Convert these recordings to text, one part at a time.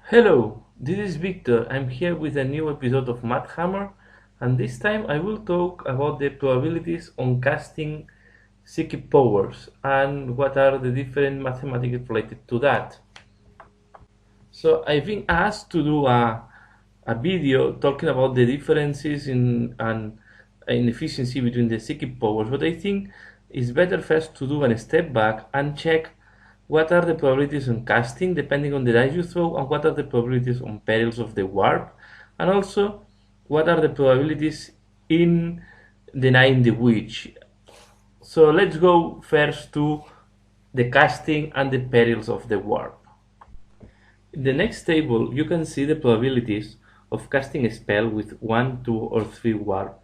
Hello, this is Victor. I'm here with a new episode of Warhammer, and this time I will talk about the probabilities on casting psychic powers and what are the different mathematics related to that. So I've been asked to do a video talking about the differences in efficiency between the psychic powers, but I think it's better first to do a step back and check what are the probabilities on casting depending on the dice you throw, and what are the probabilities on perils of the warp, and also what are the probabilities in denying the witch. So let's go first to the casting and the perils of the warp. In the next table, you can see the probabilities of casting a spell with 1, 2, or 3 warp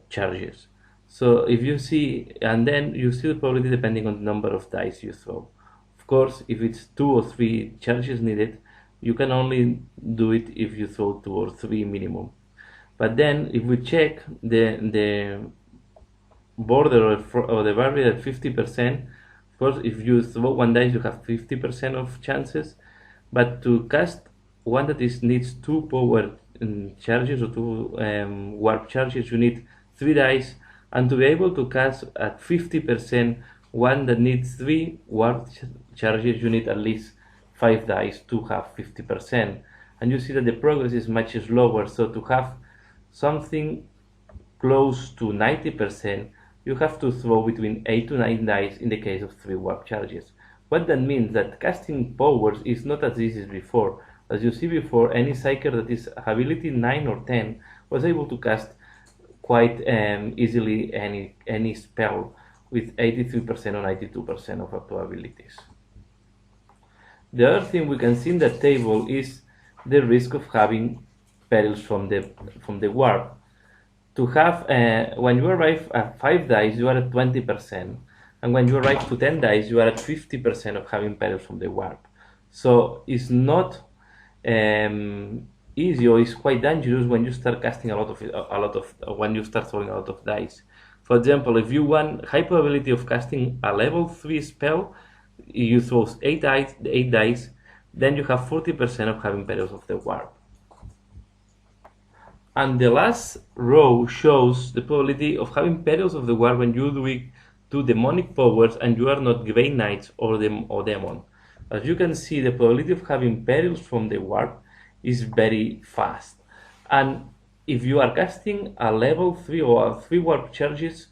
charges. So if you see, and then you see the probability depending on the number of dice you throw. Of course, if it's 2 or 3 charges needed, you can only do it if you throw 2 or 3 minimum. But then, if we check the border or the barrier at 50%, of course, if you throw 1 dice, you have 50% of chances. But to cast one that needs 2 power charges or 2 warp charges, you need 3 dice, and to be able to cast at 50% one that needs 3 warp charges, you need at least 5 dice to have 50%. And you see that the progress is much slower, so to have something close to 90%, you have to throw between 8 to 9 dice in the case of 3 warp charges. What that means that casting powers is not as easy as before. As you see before, any psyker that is ability 9 or 10 was able to cast quite easily any spell with 83% or 92% of probabilities. The other thing we can see in that table is the risk of having perils from the warp. To have when you arrive at 5 dice, you are at 20%. And when you arrive to 10 dice, you are at 50% of having perils from the warp. So it's not easy, or it's quite dangerous when you start casting when you start throwing a lot of dice. For example, if you want high probability of casting a level 3 spell, you throw 8 dice, then you have 40% of having perils of the warp. And the last row shows the probability of having perils of the warp when you do demonic powers and you are not Grey Knights or Demon. As you can see, the probability of having perils from the warp is very fast. And if you are casting a level 3 or a 3 warp charges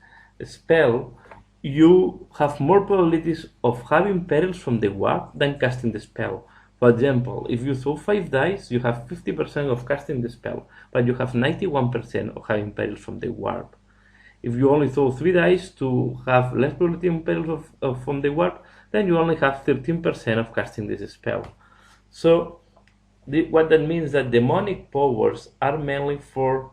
spell, you have more probabilities of having perils from the warp than casting the spell. For example, if you throw 5 dice, you have 50% of casting the spell, but you have 91% of having perils from the warp. If you only throw 3 dice to have less probability of perils from the warp, then you only have 13% of casting this spell. So what that means that demonic powers are mainly for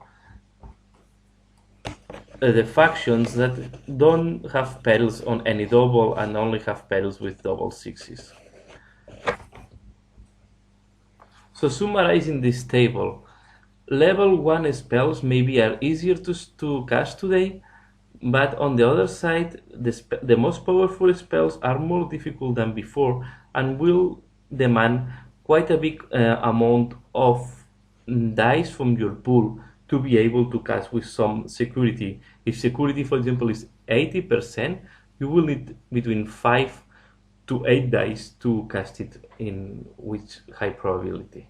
the factions that don't have perils on any double and only have perils with double sixes. So summarizing this table, level 1 spells maybe are easier to cast today, but on the other side, the most powerful spells are more difficult than before and will demand quite a big amount of dice from your pool to be able to cast with some security. If security, for example, is 80%, you will need between 5 to 8 dice to cast it with high probability.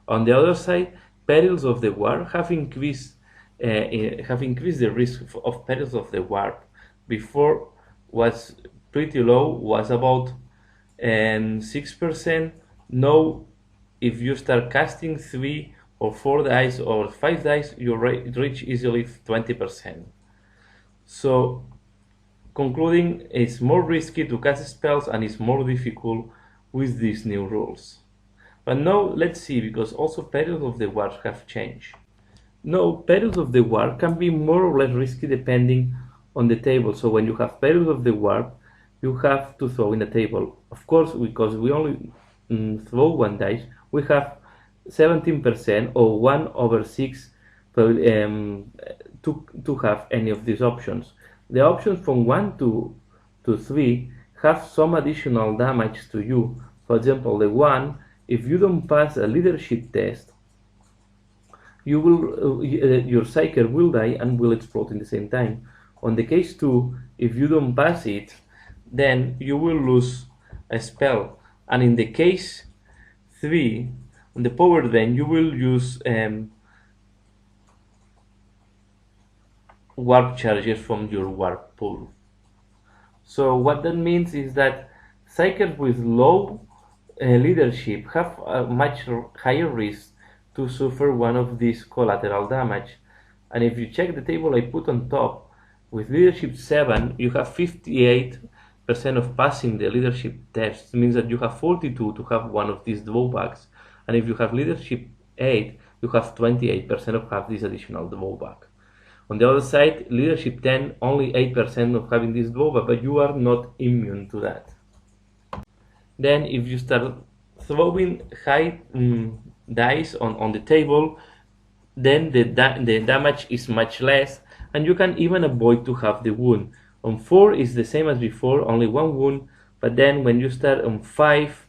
On the other side, perils of the warp have increased the risk of perils of the warp. Before was pretty low, was about 6%. Now, if you start casting 3 or 4 dice or 5 dice, you reach easily 20%. So, concluding, it's more risky to cast spells and it's more difficult with these new rules. But now let's see, because also perils of the warp have changed. Now, perils of the warp can be more or less risky depending on the table. So when you have perils of the warp, you have to throw in the table. Of course, because we only throw 1 dice, we have 17% or 1/6 to have any of these options. The options from 1 to 3 have some additional damage to you. For example, the 1 if you don't pass a leadership test, you will your psyker will die and will explode in the same time. On the case 2, if you don't pass it, then you will lose a spell. And in the case 3, on the power drain, you will use warp charges from your warp pool. So what that means is that psykers with low leadership have a much higher risk to suffer one of these collateral damage. And if you check the table I put on top, with leadership 7 you have 58% of passing the leadership test. It means that you have 42 to have one of these drawbacks, and if you have leadership 8 you have 28% of have this additional drawback. On the other side, leadership 10, only 8% of having this drawback, but you are not immune to that. Then if you start throwing high dice on the table, then the damage is much less, and you can even avoid to have the wound. On 4 is the same as before, only 1 wound, but then when you start on 5,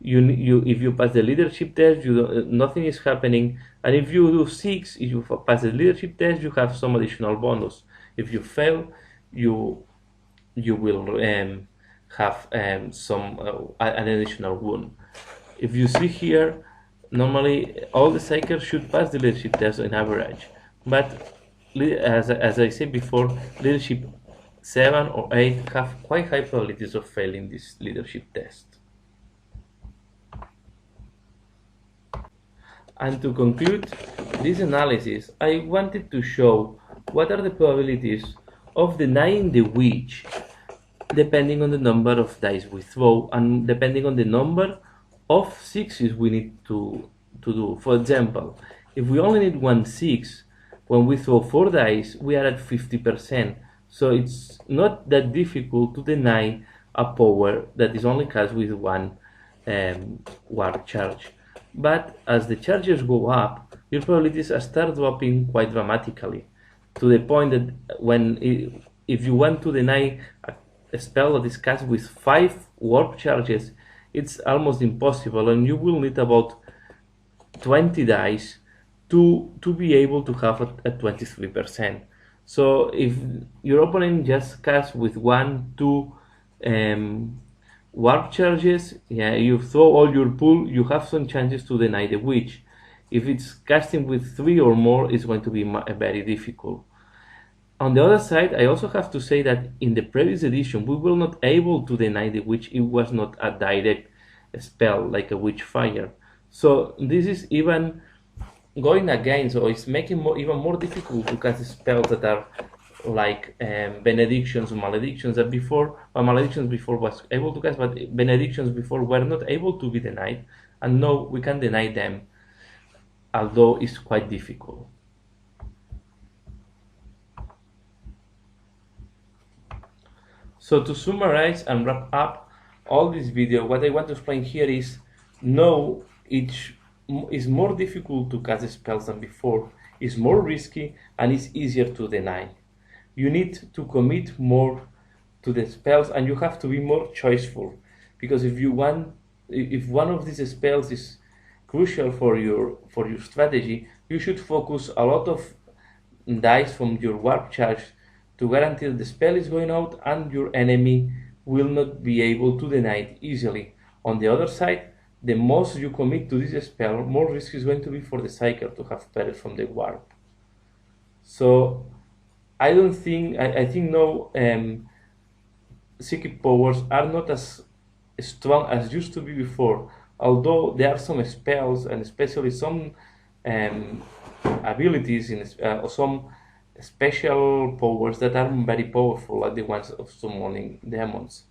if you pass the leadership test, nothing is happening, and if you do 6, if you pass the leadership test, you have some additional bonus. If you fail, you will have an additional wound. If you see here, normally all the psykers should pass the leadership test on average, but as I said before, leadership 7 or 8 have quite high probabilities of failing this leadership test. And to conclude this analysis, I wanted to show what are the probabilities of denying the witch depending on the number of dice we throw and depending on the number of 6s we need to do. For example, if we only need 1 6, when we throw 4 dice, we are at 50%. So it's not that difficult to deny a power that is only cast with 1 warp charge. But as the charges go up, your probabilities start dropping quite dramatically, to the point that if you want to deny a spell that is cast with 5 warp charges, it's almost impossible, and you will need about 20 dice to be able to have a 23%. So if your opponent just casts with 1, 2 warp charges, you throw all your pool, you have some chances to deny the witch. If it's casting with 3 or more, it's going to be very difficult. On the other side, I also have to say that in the previous edition, we were not able to deny the witch. It was not a direct spell like a witch fire. So this is even going against, or it's making even more difficult to cast spells that are like benedictions or maledictions that before, maledictions before was able to cast, but benedictions before were not able to be denied, and now we can deny them, although it's quite difficult. So to summarize and wrap up all this video, what I want to explain here is, no, it is more difficult to cast spells than before, it's more risky, and it's easier to deny. You need to commit more to the spells, and you have to be more choiceful, because if one of these spells is crucial for your strategy, you should focus a lot of dice from your warp charge to guarantee that the spell is going out and your enemy will not be able to deny it easily. On the other side, the most you commit to this spell, more risk is going to be for the psyker to have perils from the warp. So I think no psychic powers are not as strong as used to be before, although there are some spells, and especially some abilities or some special powers that are very powerful, like the ones of summoning demons.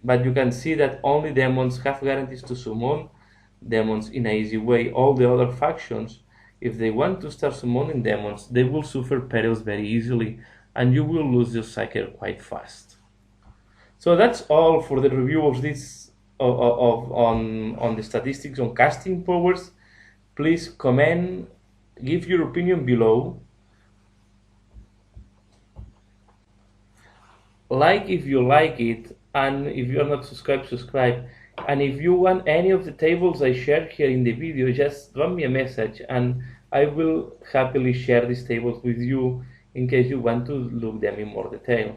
But you can see that only demons have guarantees to summon demons in an easy way. All the other factions, if they want to start summoning demons, they will suffer perils very easily, and you will lose your psyker quite fast. So that's all for the review of this on the statistics on casting powers. Please comment, give your opinion below. Like if you like it, and if you are not subscribed, subscribe. And if you want any of the tables I shared here in the video, just drop me a message and I will happily share these tables with you in case you want to look them in more detail.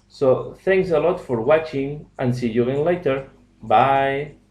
So thanks a lot for watching and see you again later. Bye.